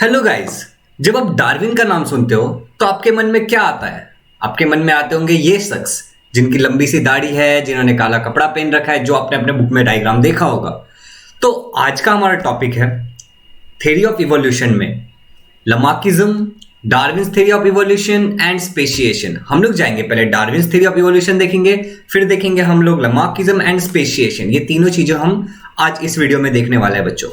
Hello guys. जब आप Darwin का नाम सुनते हो तो आपके मन में क्या आता है? आपके मन में आते होंगे ये शख्स जिनकी लंबी सी दाढ़ी है, जिन्होंने काला कपड़ा पहन रखा है, जो आपने अपने बुक में डायग्राम देखा होगा। तो आज का हमारा टॉपिक है थ्योरी ऑफ इवोल्यूशन में लमार्किज्म, Darwin's theory of evolution and speciation. हम लोग जाएंगे, पहले डार्विन्स थ्योरी ऑफ इवोल्यूशन देखेंगे, फिर देखेंगे हम लोग लमार्किज्म एंड स्पेशिएशन। ये तीनों चीजें हम आज इस वीडियो में देखने वाले हैं बच्चों।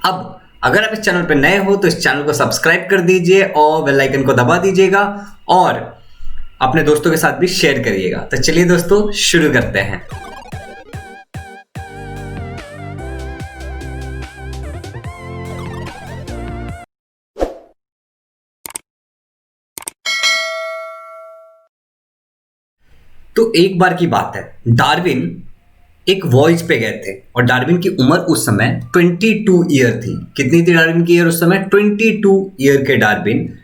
अब अगर आप इस चैनल पर नए हो तो इस चैनल को सब्सक्राइब कर दीजिए और बेल आइकन को दबा दीजिएगा और अपने दोस्तों के साथ भी शेयर करिएगा। तो चलिए दोस्तों, शुरू करते हैं। तो एक बार की बात है, डार्विन एक वॉयज पे गए थे और डार्विन की उम्र उस समय 22 ईयर थी। कितनी थी डार्विन की ईयर उस समय? 22 ईयर के डार्विन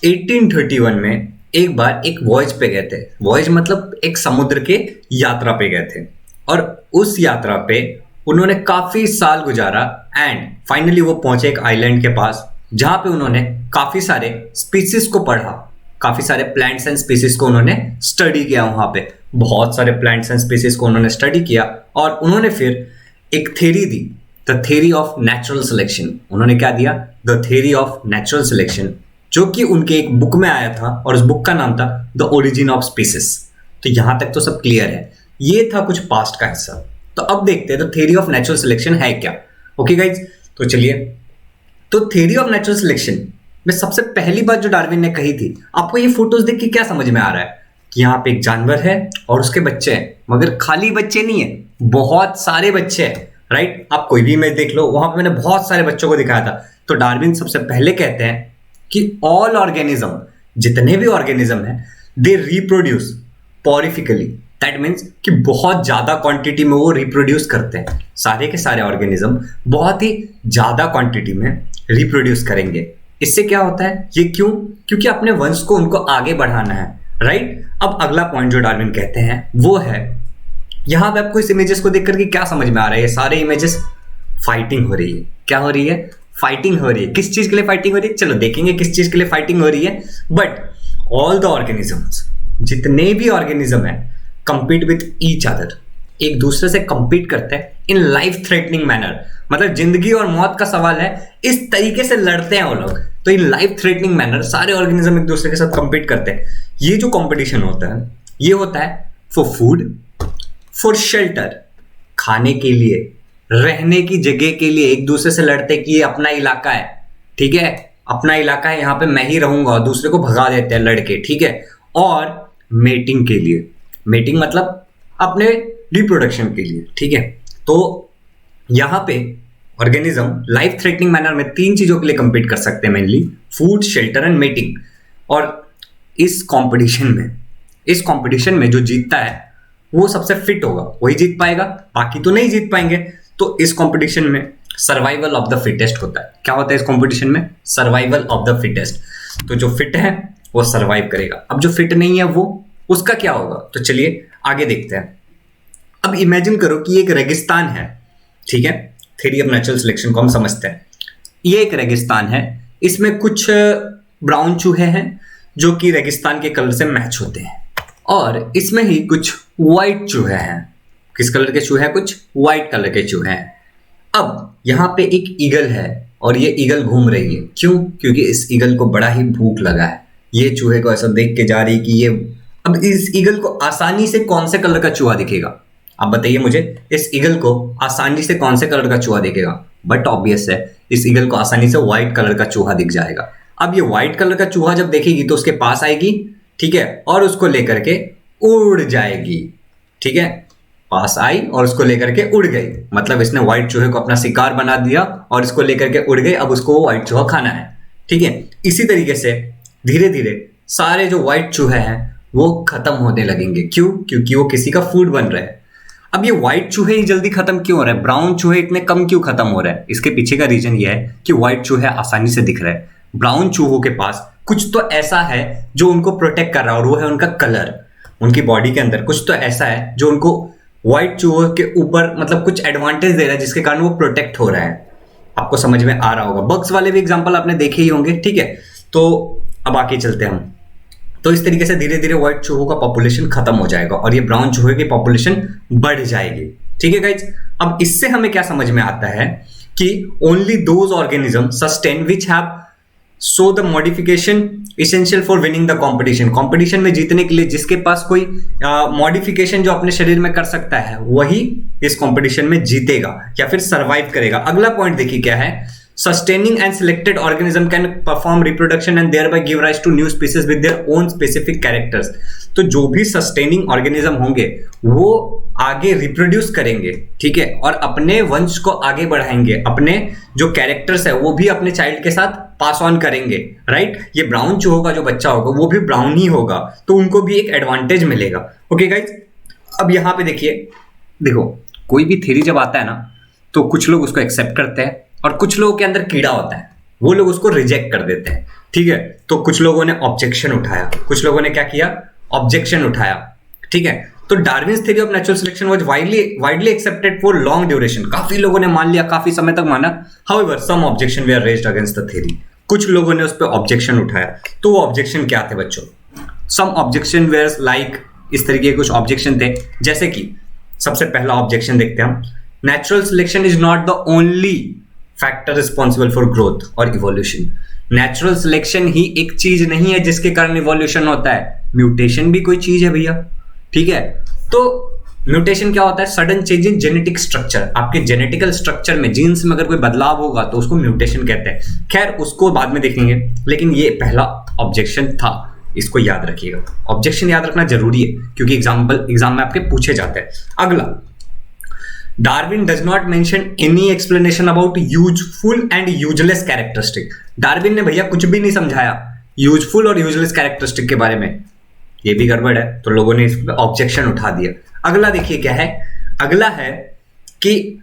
1831 में एक बार एक वॉयज पे गए थे। वॉयज मतलब एक समुद्र के यात्रा पे गए थे और उस यात्रा पे उन्होंने काफी साल गुजारा एंड फाइनली वो पहुंचे एक आइलैंड के पास, जहां पे उन्होंने काफी सारे स्पीसीज को पढ़ा, काफी सारे प्लांट्स एंड स्पीसीज को उन्होंने स्टडी किया। वहां पे बहुत सारे प्लांट्स एंड स्पीसीज को उन्होंने स्टडी किया और उन्होंने फिर एक theory the, the theory of natural selection. उन्होंने क्या दिया? The theory of natural selection, जो कि उनके एक बुक में आया था और उस बुक का नाम था द ओरिजिन ऑफ स्पीसीज। तो यहां तक तो सब क्लियर है। ये था कुछ पास्ट का हिस्सा। तो अब देखते हैं तो थ्योरी ऑफ नेचुरल सिलेक्शन है क्या। ओके गाइज, तो चलिए। तो थ्योरी ऑफ नेचुरल सिलेक्शन में सबसे पहली बात जो डार्विन ने कही थी, आपको ये फोटोज देख के क्या समझ में आ रहा है? कि यहाँ पे एक जानवर है और उसके बच्चे हैं, मगर खाली बच्चे नहीं है, बहुत सारे बच्चे हैं। राइट, आप कोई भी इमेज देख लो, वहां पे मैंने बहुत सारे बच्चों को दिखाया था। तो डार्विन सबसे पहले कहते हैं कि ऑल ऑर्गेनिज्म, जितने भी ऑर्गेनिज्म है, दे रिप्रोड्यूस पॉरिफिकली। दैट मीन्स कि बहुत ज्यादा क्वांटिटी में वो रिप्रोड्यूस करते हैं। सारे के सारे ऑर्गेनिज्म बहुत ही ज्यादा क्वांटिटी में रिप्रोड्यूस करेंगे। इससे क्या होता है? ये क्यों? क्योंकि अपने वंश को उनको आगे बढ़ाना है। राइट, अब अगला पॉइंट जो डार्विन कहते हैं वो है, यहां पे आपको इस इमेजेस को देख करके क्या समझ में आ रहा है? ये सारे इमेजेस फाइटिंग हो रही है। क्या हो रही है? फाइटिंग हो रही है। किस चीज के लिए फाइटिंग हो रही है? चलो देखेंगे किस चीज के लिए फाइटिंग हो रही है। बट ऑल द ऑर्गेनिजम्स, जितने भी ऑर्गेनिज्म है, कंपीट विथ ईच अदर, एक दूसरे से कंपीट करते हैं इन लाइफ थ्रेटनिंग मैनर। मतलब जिंदगी और मौत का सवाल है, इस तरीके से लड़ते हैं वो लोग। तो इन लाइफ थ्रेटनिंग मैनर सारे ऑर्गेनिज्म एक दूसरे के साथ कंपीट करते हैं। ये जो कंपटीशन होता है, ये होता है फॉर फूड, फॉर शेल्टर, खाने के लिए, रहने की जगह के लिए। एक दूसरे से लड़ते कि ये अपना इलाका है, ठीक है, अपना इलाका है, यहाँ पे मैं ही रहूंगा, और दूसरे को भगा देते हैं लड़के, ठीक है। और मेटिंग के लिए, मेटिंग मतलब अपने रिप्रोडक्शन के लिए, ठीक है। तो यहाँ पे ऑर्गेनिज्म लाइफ थ्रेटनिंग मैनर में तीन चीजों के लिए कंपीट कर सकते हैं, mainly food, shelter and mating. और इस कंपटीशन में जो जीतता है वो सबसे फिट होगा, वही जीत पाएगा, बाकी तो नहीं जीत पाएंगे। तो इस कंपटीशन में सर्वाइवल ऑफ द फिटेस्ट होता है। क्या होता है इस कंपटीशन में? Survival of the fittest. तो जो फिट है वो सर्वाइव करेगा। अब जो फिट नहीं है वो, उसका क्या होगा? तो चलिए आगे देखते हैं। अब इमेजिन करो कि एक रेगिस्तान है, ठीक है। थ्योरी ऑफ नेचुरल सिलेक्शन को हम समझते हैं। ये एक रेगिस्तान है, इसमें कुछ ब्राउन चूहे हैं जो कि रेगिस्तान के कलर से मैच होते हैं, और इसमें ही कुछ व्हाइट चूहे हैं। किस कलर के चूहे हैं? कुछ व्हाइट कलर के चूहे हैं। अब यहाँ पे एक ईगल है और ये ईगल घूम रही है। क्यों? क्योंकि इस ईगल को बड़ा ही भूख लगा है। ये चूहे को ऐसा देख के जा रही कि ये, अब इस ईगल को आसानी से कौन से कलर का चूहा दिखेगा? आप बताइए मुझे, इस ईगल को आसानी से कौन से कलर का चूहा दिखेगा? बट ऑब्वियस है, इस ईगल को आसानी से व्हाइट कलर का चूहा दिख जाएगा। अब ये व्हाइट कलर का चूहा जब देखेगी तो उसके पास आएगी, ठीक है, और उसको लेकर के उड़ जाएगी, ठीक है। पास आई और उसको लेकर के उड़ गई, मतलब इसने व्हाइट चूहे को अपना शिकार बना दिया और इसको लेकर के उड़ गई। अब उसको व्हाइट चूहा खाना है, ठीक है। इसी तरीके से धीरे धीरे सारे जो व्हाइट चूहे हैं वो खत्म होने लगेंगे। क्यों? क्योंकि वो किसी का फूड बन रहे हैं। अब ये व्हाइट चूहे ही जल्दी खत्म क्यों हो रहे हैं? ब्राउन चूहे इतने कम क्यों खत्म हो रहे हैं? इसके पीछे का रीजन ये है कि व्हाइट चूहे आसानी से दिख रहे हैं। ब्राउन चूहों के पास कुछ तो ऐसा है जो उनको प्रोटेक्ट कर रहा है, और वो है उनका कलर। उनकी बॉडी के अंदर कुछ तो ऐसा है जो उनको व्हाइट चूहों के ऊपर मतलब कुछ एडवांटेज दे रहा है, जिसके कारण वो प्रोटेक्ट हो रहा है। आपको समझ में आ रहा होगा। बग्स वाले भी एग्जांपल आपने देखे ही होंगे, ठीक है। तो अब आगे चलते हैं हम। तो इस तरीके से धीरे धीरे व्हाइट चूहों का पॉपुलेशन खत्म हो जाएगा और ये ब्राउन चूहे की पॉपुलेशन बढ़ जाएगी, ठीक है गाइज। अब इससे हमें क्या समझ में आता है कि only those organism sustain which have so the modification essential for winning the competition. Competition में जीतने के लिए जिसके पास कोई मॉडिफिकेशन जो अपने शरीर में कर सकता है वही इस कंपटीशन में जीतेगा या फिर सरवाइव करेगा। अगला पॉइंट देखिए क्या है, sustaining and selected organism can perform reproduction and thereby give rise to new species with their own specific characters। तो जो भी sustaining organism होंगे वो आगे रिप्रोड्यूस करेंगे, ठीक है, और अपने वंश को आगे बढ़ाएंगे, अपने जो कैरेक्टर्स है वो भी अपने चाइल्ड के साथ पास ऑन करेंगे, राइट। ये ब्राउन चूहों का जो बच्चा होगा वो भी ब्राउन ही होगा, तो उनको भी एक एडवांटेज मिलेगा। ओके गाइज, अब यहां पे देखिए, देखो कोई भी थ्योरी जब आता है ना तो कुछ लोग उसको एक्सेप्ट करते हैं और कुछ लोगों के अंदर कीड़ा होता है, वो लोग उसको रिजेक्ट कर देते हैं, ठीक है। तो कुछ लोगों ने ऑब्जेक्शन उठाया, कुछ लोगों ने क्या किया, ऑब्जेक्शन उठाया, ठीक है। तो Darwin's theory of natural selection was widely accepted for long duration. काफी लोगों ने मान लिया, काफी समय तक माना। However some objection were raised against the theory. कुछ लोगों ने उस पर ऑब्जेक्शन उठाया। तो वो ऑब्जेक्शन क्या थे बच्चों? सम ऑब्जेक्शन वेयर लाइक, इस तरीके के कुछ ऑब्जेक्शन थे, जैसे कि सबसे पहला ऑब्जेक्शन देखते हैं हम, natural selection is not the only factor responsible for growth और इवोल्यूशन। नेचुरल सिलेक्शन ही एक चीज नहीं है जिसके कारण इवोल्यूशन होता है, म्यूटेशन भी कोई चीज है भैया, ठीक है। तो म्यूटेशन क्या होता है? Sudden change in genetic structure. आपके जेनेटिकल स्ट्रक्चर में, जीन्स में अगर कोई बदलाव होगा तो उसको म्यूटेशन कहते हैं। खैर उसको बाद में देखेंगे, लेकिन ये पहला ऑब्जेक्शन था, इसको याद रखिएगा। ऑब्जेक्शन याद रखना जरूरी है क्योंकि एग्जाम में आपके पूछे जाते हैं। अगला, Darwin does not mention any explanation about useful and useless characteristic. Darwin ने भैया कुछ भी नहीं समझाया यूजफुल और यूजलेस कैरेक्टरिस्टिक के बारे में, ये भी गड़बड़ है, तो लोगों ने इस पर ऑब्जेक्शन उठा दिया। अगला देखिए क्या है, अगला है कि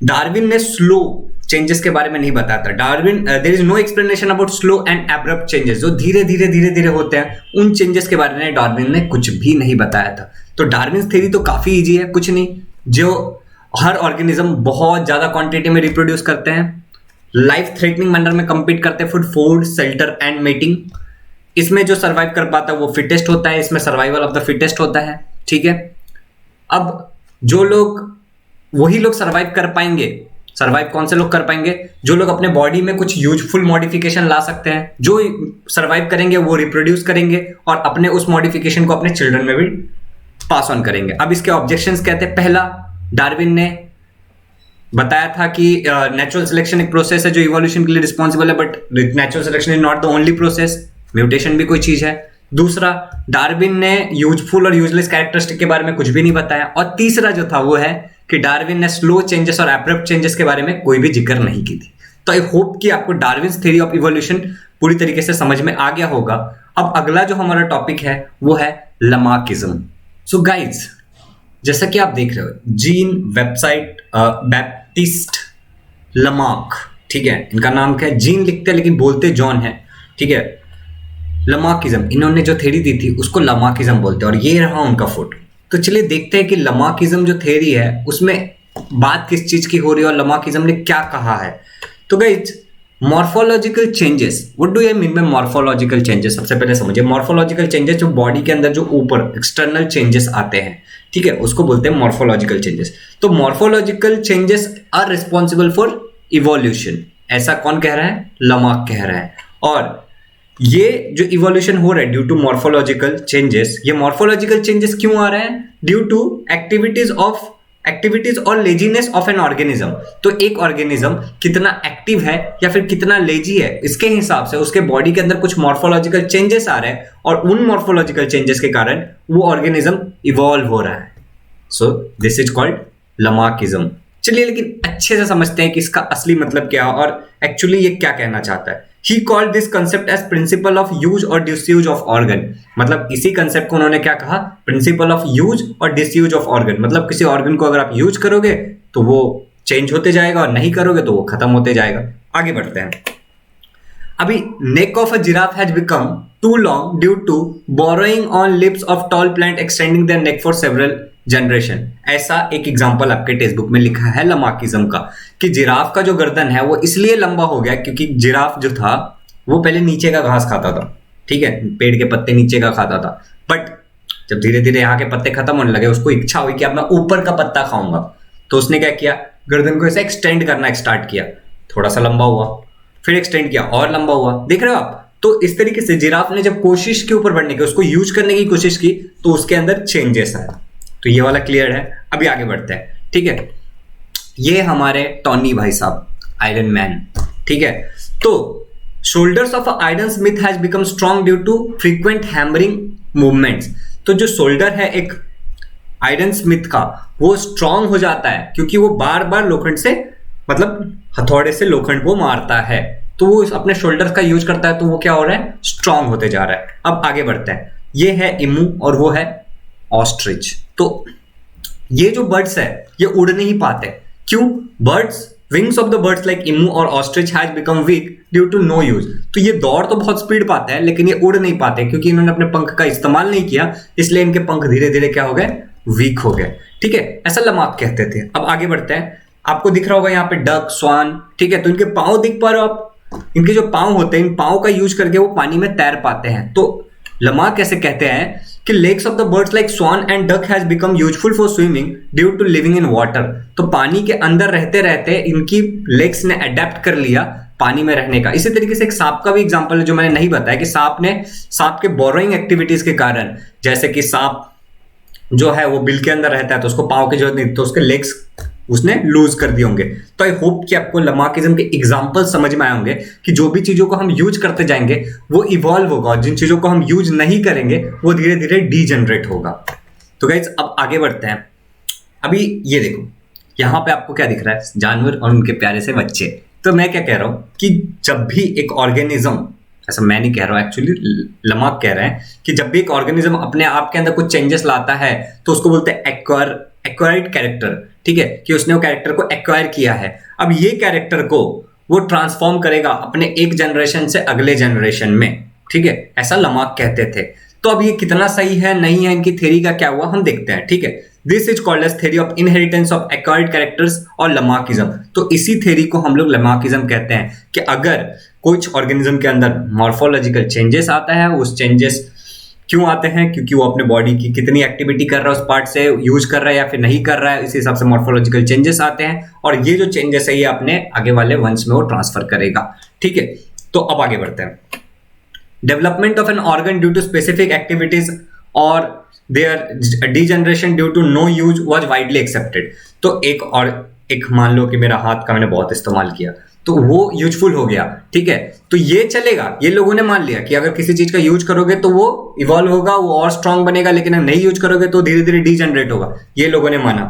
डार्विन ने स्लो चेंजेस के बारे में नहीं बताया था। Darwin there is no explanation about slow and abrupt changes, जो धीरे धीरे होते हैं, उन चेंजेस के बारे में डार्विन ने कुछ भी नहीं बताया था। तो डार्विन थ्योरी तो काफी इजी है, कुछ नहीं, जो हर ऑर्गेनिज्म बहुत ज्यादा क्वांटिटी में रिप्रोड्यूस करते हैं, लाइफ थ्रेटनिंग मैनर में कंपीट करते हैं for food, shelter and mating. इसमें जो सर्वाइव कर पाता है वो फिटेस्ट होता है, इसमें सर्वाइवल ऑफ द फिटेस्ट होता है, ठीक है। अब जो लोग, वही लोग सर्वाइव कर पाएंगे। सर्वाइव कौन से लोग कर पाएंगे? जो लोग अपने बॉडी में कुछ यूजफुल मॉडिफिकेशन ला सकते हैं। जो सर्वाइव करेंगे वो रिप्रोड्यूस करेंगे और अपने उस मॉडिफिकेशन को अपने चिल्ड्रन में भी पास ऑन करेंगे। अब इसके ऑब्जेक्शंस कहते हैं, पहला, डार्विन ने बताया था कि नेचुरल सिलेक्शन एक प्रोसेस है जो इवोल्यूशन के लिए रिस्पॉन्सिबल है, but natural selection is not the only process, mutation भी कोई चीज है। दूसरा, डार्विन ने यूजफुल और यूजलेस कैरेक्टरिस्टिक के बारे में कुछ भी नहीं बताया। और तीसरा जो था वो है कि डार्विन ने स्लो चेंजेस और एब्रप्ट चेंजेस के बारे में कोई भी जिक्र नहीं की थी। तो आई होप कि आपको डार्विन्स थ्योरी ऑफ इवोल्यूशन पूरी तरीके से समझ में आ गया होगा। अब अगला जो हमारा टॉपिक है वो है लमार्किज्म। सो गाइज, जैसा कि आप देख रहे हो, जीन वेबसाइट बैप्टिस्ट लमार्क, ठीक है, इनका नाम क्या है, जीन लिखते हैं लेकिन बोलते जॉन है, ठीक है। लमार्किज्म, इन्होंने जो थ्योरी दी थी उसको लमार्किज्म बोलते हैं और ये रहा उनका फोटो। तो चलिए देखते हैं कि लमार्किज्म जो थ्योरी है उसमें बात किस चीज की हो रही है और लमार्किज्म ने क्या कहा है। तो guys, morphological changes, what do I mean by morphological changes? सबसे पहले समझिए, मॉर्फोलॉजिकल चेंजेस जो बॉडी के अंदर जो ऊपर एक्सटर्नल चेंजेस आते हैं, ठीक है, उसको बोलते हैं मॉर्फोलॉजिकल चेंजेस। तो morphological changes are responsible for evolution, ऐसा कौन कह रहा है? लमार्क कह रहा है। और ये जो इवोल्यूशन हो रहा है ड्यू टू मॉर्फोलॉजिकल चेंजेस, ये मॉर्फोलॉजिकल चेंजेस क्यों आ रहे हैं? ड्यू टू एक्टिविटीज और लेजीनेस ऑफ एन ऑर्गेनिज्म। तो एक ऑर्गेनिज्म कितना एक्टिव है या फिर कितना लेजी है, इसके हिसाब से उसके बॉडी के अंदर कुछ मॉर्फोलॉजिकल चेंजेस आ रहे हैं और उन मॉर्फोलॉजिकल चेंजेस के कारण वो ऑर्गेनिज्म इवॉल्व हो रहा है। So this is called लमार्किज्म। चलिए लेकिन अच्छे से समझते हैं कि इसका असली मतलब क्या है और एक्चुअली ये क्या कहना चाहता है। He called this concept as principle of use or disuse of organ। मतलब इसी कंसेप्ट को उन्होंने क्या कहा? प्रिंसिपल ऑफ यूज और डिसयूज ऑफ ऑर्गन। मतलब किसी ऑर्गन को अगर आप यूज करोगे तो वो चेंज होते जाएगा और नहीं करोगे तो वो खत्म होते जाएगा। आगे बढ़ते हैं। अभी neck of a giraffe has become too long due to borrowing on lips of tall plant extending their neck for several generation, ऐसा एक एग्जांपल आपके टेक्स्ट बुक में लिखा है लमार्किज्म का, कि जिराफ का जो गर्दन है वो इसलिए लंबा हो गया क्योंकि जिराफ जो था वो पहले नीचे का घास खाता था, ठीक है, पेड़ के पत्ते नीचे का खाता था, बट जब धीरे धीरे यहाँ के पत्ते खत्म होने लगे उसको इच्छा हुई कि अब मैं ऊपर का पत्ता खाऊंगा, तो उसने क्या किया, गर्दन को ऐसे एक्सटेंड करना स्टार्ट किया, थोड़ा सा लंबा हुआ, फिर एक्सटेंड किया और लंबा हुआ, देख रहे हो आप। तो इस तरीके से जिराफ ने जब कोशिश की ऊपर बढ़ने की, उसको यूज करने की कोशिश की, तो उसके अंदर चेंजेस आए। तो ये वाला क्लियर है। अभी आगे बढ़ते हैं, ठीक है। ये हमारे टॉनी भाई साहब, आयरन मैन, ठीक है। तो shoulders of iron smith has become strong due to frequent hammering movements. तो जो शोल्डर है एक आयरन स्मिथ का, वो स्ट्रॉन्ग हो जाता है क्योंकि वो बार बार लोखंड से, मतलब हथौड़े से लोखंड को मारता है, तो वो अपने शोल्डर का यूज करता है, तो वो क्या हो रहा है, स्ट्रॉन्ग होते जा रहा है। अब आगे बढ़ते हैं, ये है इमू और वो है ऑस्ट्रिच। तो ये जो बर्ड्स है ये उड़ नहीं पाते, क्यों? Birds, wings of the birds like emu और ostrich has become weak due to no use. तो ये दौड़ तो बहुत स्पीड पाते हैं लेकिन ये उड़ नहीं पाते क्योंकि इन्होंने अपने पंख का इस्तेमाल नहीं किया, इसलिए इनके पंख धीरे धीरे क्या हो गए, वीक हो गए, ठीक है। ऐसा लमाक कहते थे। अब आगे बढ़ते हैं, आपको दिख रहा होगा यहाँ पे डक, स्वान, ठीक है। तो इनके पांव दिख पा रहे हो आप, इनके जो पांव होते हैं, इन पांव का यूज करके वो पानी में तैर पाते हैं। तो लमाक कैसे कहते हैं कि legs of the birds like swan and duck has become useful for swimming due to living in water. तो पानी के अंदर रहते रहते इनकी लेग्स ने अडेप्ट कर लिया पानी में रहने का। इसी तरीके से एक सांप का भी एग्जांपल है जो मैंने नहीं बताया, कि सांप के बोरोइंग एक्टिविटीज के कारण, जैसे कि सांप जो है वो बिल के अंदर रहता है तो उसको पांव की जरूरत नहीं, तो उसके लेग्स उसने लूज कर दिए होंगे। तो आई होप कि आपको लमार्किज्म के एग्जांपल समझ में आए होंगे कि जो भी चीजों को हम यूज करते जाएंगे वो इवॉल्व होगा, और जिन चीजों को हम यूज नहीं करेंगे वो धीरे धीरे डीजनरेट होगा। तो गाइस अब आगे बढ़ते हैं। अभी ये देखो, यहाँ पे आपको क्या दिख रहा है, जानवर और उनके प्यारे से बच्चे। तो मैं क्या कह रहा हूँ कि जब भी एक ऑर्गेनिज्म, ऐसा मैं नहीं कह रहा हूँ, एक्चुअली लमाक कह रहे हैं कि जब भी एक ऑर्गेनिज्म अपने आप के अंदर कुछ चेंजेस लाता है तो उसको बोलते हैं एक्वायर्ड कैरेक्टर, ठीक है, कि उसने वो कैरेक्टर को एक्वायर किया है। अब ये कैरेक्टर को वो ट्रांसफॉर्म करेगा अपने एक जनरेशन से अगले जनरेशन में, ठीक है, ऐसा लमाक कहते थे। तो अब ये कितना सही है नहीं है, इनकी थ्योरी का क्या हुआ हम देखते हैं, ठीक है। This is called as theory of inheritance of acquired characters और लमार्किज्म। तो इसी थ्योरी को हम लोग लमार्किज्म कहते हैं कि अगर कुछ ऑर्गेनिज्म के अंदर मॉर्फोलॉजिकल चेंजेस आता है, उस चेंजेस क्यों आते हैं, क्योंकि वो अपने बॉडी की कितनी एक्टिविटी कर रहा है उस पार्ट से यूज कर रहा है या फिर नहीं कर रहा है, इस हिसाब से मॉर्फोलॉजिकल चेंजेस आते हैं, और ये जो चेंजेस है ये अपने आगे वाले वंश में वो ट्रांसफर करेगा, ठीक है। तो अब आगे बढ़ते हैं। Development of an organ due to specific activities और their degeneration due to no use was widely accepted. तो एक मान लो कि मेरा हाथ का मैंने बहुत इस्तेमाल किया तो वो यूजफुल हो गया, ठीक है, तो ये चलेगा, ये लोगों ने मान लिया कि अगर किसी चीज का यूज करोगे तो वो इवॉल्व होगा, वो और स्ट्रांग बनेगा, लेकिन अगर नहीं यूज करोगे तो धीरे धीरे डीजनरेट होगा, ये लोगों ने माना।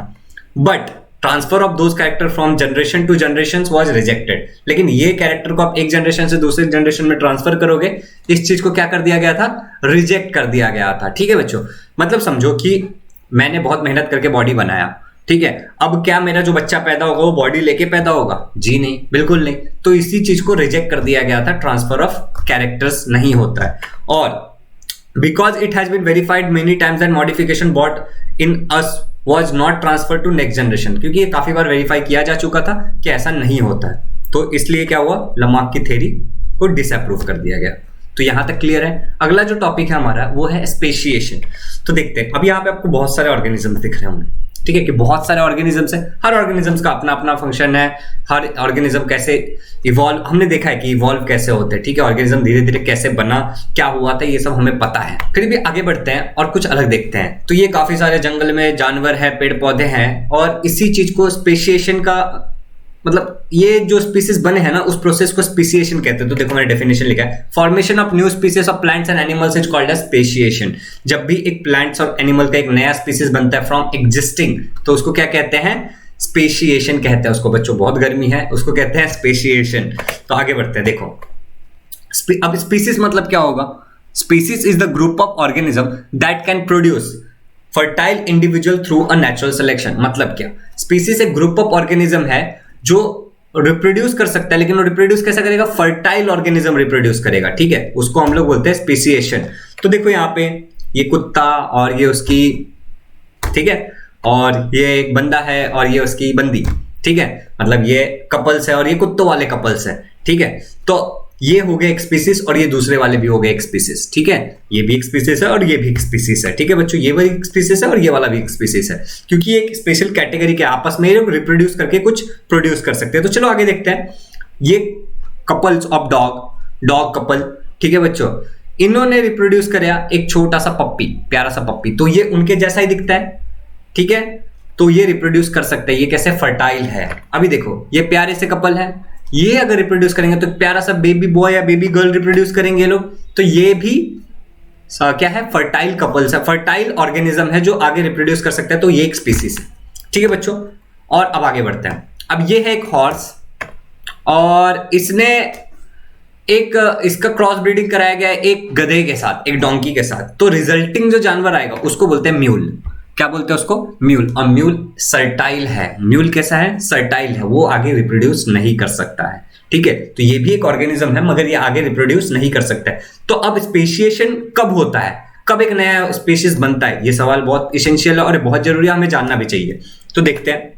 But transfer of those character from generation to generation was rejected. लेकिन ये कैरेक्टर को आप एक जनरेशन से दूसरे जनरेशन में ट्रांसफर करोगे, इस चीज को क्या कर दिया गया था, रिजेक्ट कर दिया गया था, ठीक है बच्चों। मतलब समझो कि मैंने बहुत मेहनत करके बॉडी बनाया, ठीक है, अब क्या मेरा जो बच्चा पैदा होगा वो बॉडी लेके पैदा होगा? जी नहीं, बिल्कुल नहीं। तो इसी चीज को रिजेक्ट कर दिया गया था, ट्रांसफर ऑफ कैरेक्टर्स नहीं होता है। और because it has been verified many times that modification bought in us was not transfer to next generation, क्योंकि ये काफी बार वेरीफाई किया जा चुका था कि ऐसा नहीं होता है, तो इसलिए क्या हुआ, लमार्क की थ्योरी को डिसअप्रूव कर दिया गया। तो यहां तक क्लियर है। अगला जो टॉपिक है हमारा वो है स्पेशिएशन। तो देखते हैं, अब यहाँ पे आपको बहुत सारे ऑर्गेनिज्म दिख रहे होंगे, ठीक है, कि बहुत सारे ऑर्गेनिजम्स है, हर ऑर्गेनिजम्स का अपना अपना फंक्शन है, हर ऑर्गेनिज्म कैसे इवॉल्व, हमने देखा है कि इवॉल्व कैसे होते हैं, ठीक है, ऑर्गेनिज्म धीरे धीरे कैसे बना, क्या हुआ था, ये सब हमें पता है। फिर भी आगे बढ़ते हैं और कुछ अलग देखते हैं। तो ये काफी सारे जंगल में जानवर है, पेड़ पौधे हैं, और इसी चीज को स्पेशिएशन का मतलब ये जो स्पीसीज बने हैं ना, उस प्रोसेस को स्पेशिएशन कहते हैं। तो देखो मैंने डेफिनेशन लिखा है, formation of new species of plants and animals is called as speciation. जब भी एक प्लांट्स और एनिमल का एक नया स्पीसीज बनता है फ्रॉम एग्जिस्टिंग, तो उसको क्या कहते हैं, स्पेशिएशन कहते हैं उसको। बच्चों बहुत गर्मी है, उसको कहते हैं स्पेशिएशन। तो आगे बढ़ते हैं, देखो अब स्पीसीज मतलब क्या होगा, species is the group of organism that can produce fertile individual through a natural selection. मतलब क्या, स्पीसीज एक ग्रुप ऑफ ऑर्गेनिज्म है जो रिप्रोड्यूस कर सकता है, लेकिन वो रिप्रोड्यूस कैसा करेगा, फर्टाइल ऑर्गेनिज्म रिप्रोड्यूस करेगा, ठीक है, उसको हम लोग बोलते हैं स्पेशिएशन। तो देखो यहाँ पे ये कुत्ता और ये उसकी, ठीक है, और ये एक बंदा है और ये उसकी बंदी, ठीक है, मतलब ये कपल्स है और ये कुत्तों वाले कपल्स है, ठीक है। तो ये हो गए एक स्पीसीज और ये दूसरे वाले भी हो गए एक स्पीसीज, ठीक है। ये भी एक स्पीसीज है और ये भी एक स्पीसीज है, ठीक है बच्चों। ये भी एक स्पीसीज है और ये वाला भी एक स्पीसीज है, क्योंकि ये एक स्पेशल कैटेगरी के आपस में रिप्रोड्यूस करके कुछ प्रोड्यूस कर सकते हैं। तो चलो आगे देखते हैं। ये कपल्स ऑफ डॉग कपल, ठीक है बच्चों, इन्होंने रिप्रोड्यूस कराया एक छोटा सा पप्पी, प्यारा सा पप्पी, तो ये उनके जैसा ही दिखता है, ठीक है। तो ये रिप्रोड्यूस कर सकते हैं, ये कैसे फर्टाइल है। अभी देखो ये प्यारे से कपल है, ये अगर रिप्रोड्यूस करेंगे तो प्यारा सा बेबी बॉय या बेबी गर्ल रिप्रोड्यूस करेंगे लोग, तो ये भी क्या है, फर्टाइल कपल्स है, फर्टाइल ऑर्गेनिज्म है जो आगे रिप्रोड्यूस कर सकता है। तो ये एक स्पीसीज है, ठीक है बच्चों। और अब आगे बढ़ते हैं। अब ये है एक हॉर्स और इसने इसका क्रॉस ब्रीडिंग कराया गया है एक गधे के साथ, एक डोंकी के साथ। तो रिजल्टिंग जो जानवर आएगा उसको बोलते हैं म्यूल। क्या बोलते हैं उसको? म्यूल। और म्यूल सर्टाइल है। म्यूल कैसा है? सर्टाइल है, वो आगे रिप्रोड्यूस नहीं कर सकता है, ठीक है। तो ये भी एक ऑर्गेनिज्म है मगर ये आगे रिप्रोड्यूस नहीं कर सकता है। तो अब स्पेशिएशन कब होता है, कब एक नया स्पीशीज बनता है, ये सवाल बहुत इसेंशियल है और बहुत जरूरी है, हमें जानना भी चाहिए। तो देखते हैं।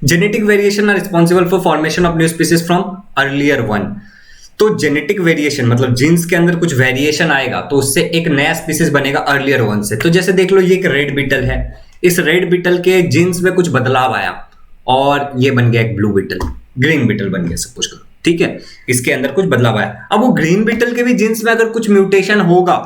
Genetic variation are responsible for formation of new species from earlier one. तो जेनेटिक वेरिएशन मतलब जीन्स के अंदर कुछ वेरिएशन आएगा तो उससे एक नया स्पीसीज बनेगा अर्लियर वन से। तो जैसे देख लो ये एक रेड बीटल है, इस रेड बीटल के जीन्स में कुछ बदलाव आया और ये बन गया एक ब्लू बीटल, ग्रीन बीटल बन गया, सपोज करो, ठीक है। इसके अंदर कुछ बदलाव आया। अब वो ग्रीन बीटल के भी जीन्स में अगर कुछ म्यूटेशन होगा,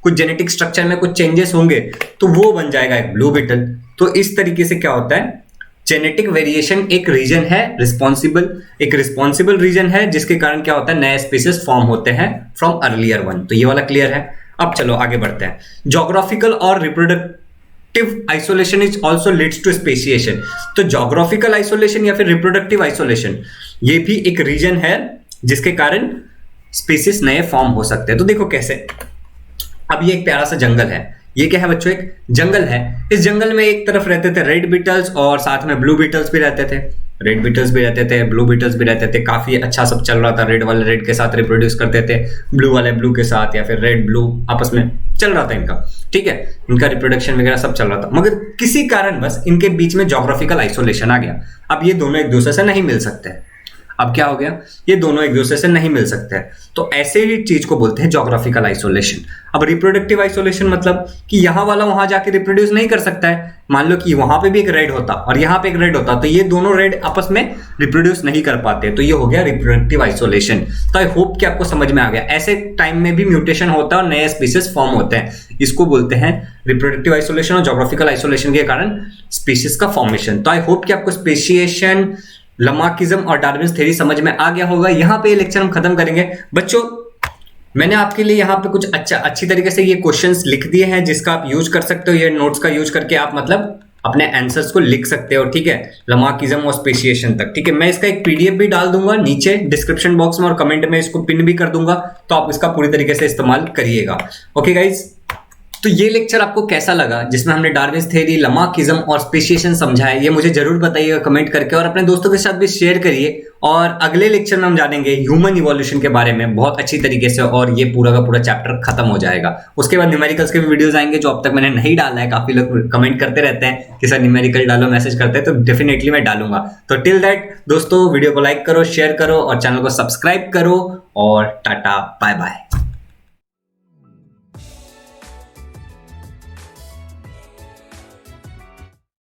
कुछ जेनेटिक स्ट्रक्चर में कुछ चेंजेस होंगे तो वो बन जाएगा एक ब्लू बीटल। तो इस तरीके से क्या होता है, जेनेटिक वेरिएशन एक रीजन है रिस्पॉन्सिबल रीजन है जिसके कारण क्या होता है, नए स्पीसीज फॉर्म होते हैं फ्रॉम अर्लियर वन। तो ये वाला क्लियर है। अब चलो आगे बढ़ते हैं। ज्योग्राफिकल और reproductive isolation is also leads to speciation. तो ज्योग्राफिकल आइसोलेशन या फिर रिप्रोडक्टिव आइसोलेशन ये भी एक रीजन है जिसके कारण स्पीसीज नए फॉर्म हो सकते हैं। तो देखो कैसे। अब ये एक प्यारा सा जंगल है, ये क्या है बच्चों, एक जंगल है। इस जंगल में एक तरफ रहते थे रेड बीटल्स और साथ में ब्लू बीटल्स भी रहते थे, रेड बीटल्स भी रहते थे, ब्लू बीटल्स भी रहते थे। काफी अच्छा सब चल रहा था, रेड वाले रेड के साथ रिप्रोड्यूस करते थे, ब्लू वाले ब्लू के साथ, या फिर रेड ब्लू आपस में चल रहा था इनका, ठीक है, इनका रिप्रोडक्शन वगैरह सब चल रहा था। मगर किसी कारण बस इनके बीच में ज्योग्राफिकल आइसोलेशन आ गया। अब ये दोनों एक दूसरे से नहीं मिल सकते। अब क्या हो गया, ये दोनों एक दूसरे से नहीं मिल सकते हैं। तो ऐसे ही चीज को बोलते हैं ज्योग्राफिकल आइसोलेशन। अब रिप्रोडक्टिव आइसोलेशन मतलब कि यहाँ वाला वहां जाके रिप्रोड्यूस नहीं कर सकता है। मान लो कि वहां पे भी एक रेड होता और यहाँ पे एक रेड होता, तो ये दोनों रेड आपस में रिप्रोड्यूस नहीं कर पाते, तो ये हो गया रिप्रोडक्टिव आइसोलेशन। तो आई होप कि आपको समझ में आ गया। ऐसे टाइम में भी म्यूटेशन होता है और नए स्पीसीज फॉर्म होते हैं, इसको बोलते हैं रिप्रोडक्टिव आइसोलेशन। और ज्योग्राफिकल आइसोलेशन के कारण स्पीसीज का फॉर्मेशन। तो आई होप कि आपको स्पेशिएशन, लमार्किज्म और डार्विन्स थ्योरी समझ में आ गया होगा। यहाँ पे लेक्चर हम खत्म करेंगे बच्चों। मैंने आपके लिए यहाँ पे कुछ अच्छी तरीके से ये क्वेश्चंस लिख दिए हैं जिसका आप यूज कर सकते हो। ये नोट्स का यूज करके आप मतलब अपने आंसर्स को लिख सकते हो, ठीक है, लमार्किज्म और स्पेशिएशन तक, ठीक है। मैं इसका एक पीडीएफ भी डाल दूंगा नीचे डिस्क्रिप्शन बॉक्स में और कमेंट में इसको पिन भी कर दूंगा, तो आप इसका पूरी तरीके से इस्तेमाल करिएगा। ओके गाइज, तो ये लेक्चर आपको कैसा लगा जिसमें हमने डार्विन्स थ्योरी, लमार्किज्म और स्पेशिएशन समझाया, ये मुझे जरूर बताइएगा कमेंट करके, और अपने दोस्तों के साथ भी शेयर करिए। और अगले लेक्चर में हम जानेंगे ह्यूमन इवोल्यूशन के बारे में बहुत अच्छी तरीके से, और ये पूरा का पूरा चैप्टर खत्म हो जाएगा। उसके बाद न्यूमेरिकल्स के भी वीडियोस आएंगे जो अब तक मैंने नहीं डाला है। काफी लोग कमेंट करते रहते हैं कि सर न्यूमेरिकल डालो, मैसेज करते हैं, तो डेफिनेटली मैं डालूंगा। तो टिल दैट दोस्तों, वीडियो को लाइक करो, शेयर करो और चैनल को सब्सक्राइब करो, और टाटा बाय बाय।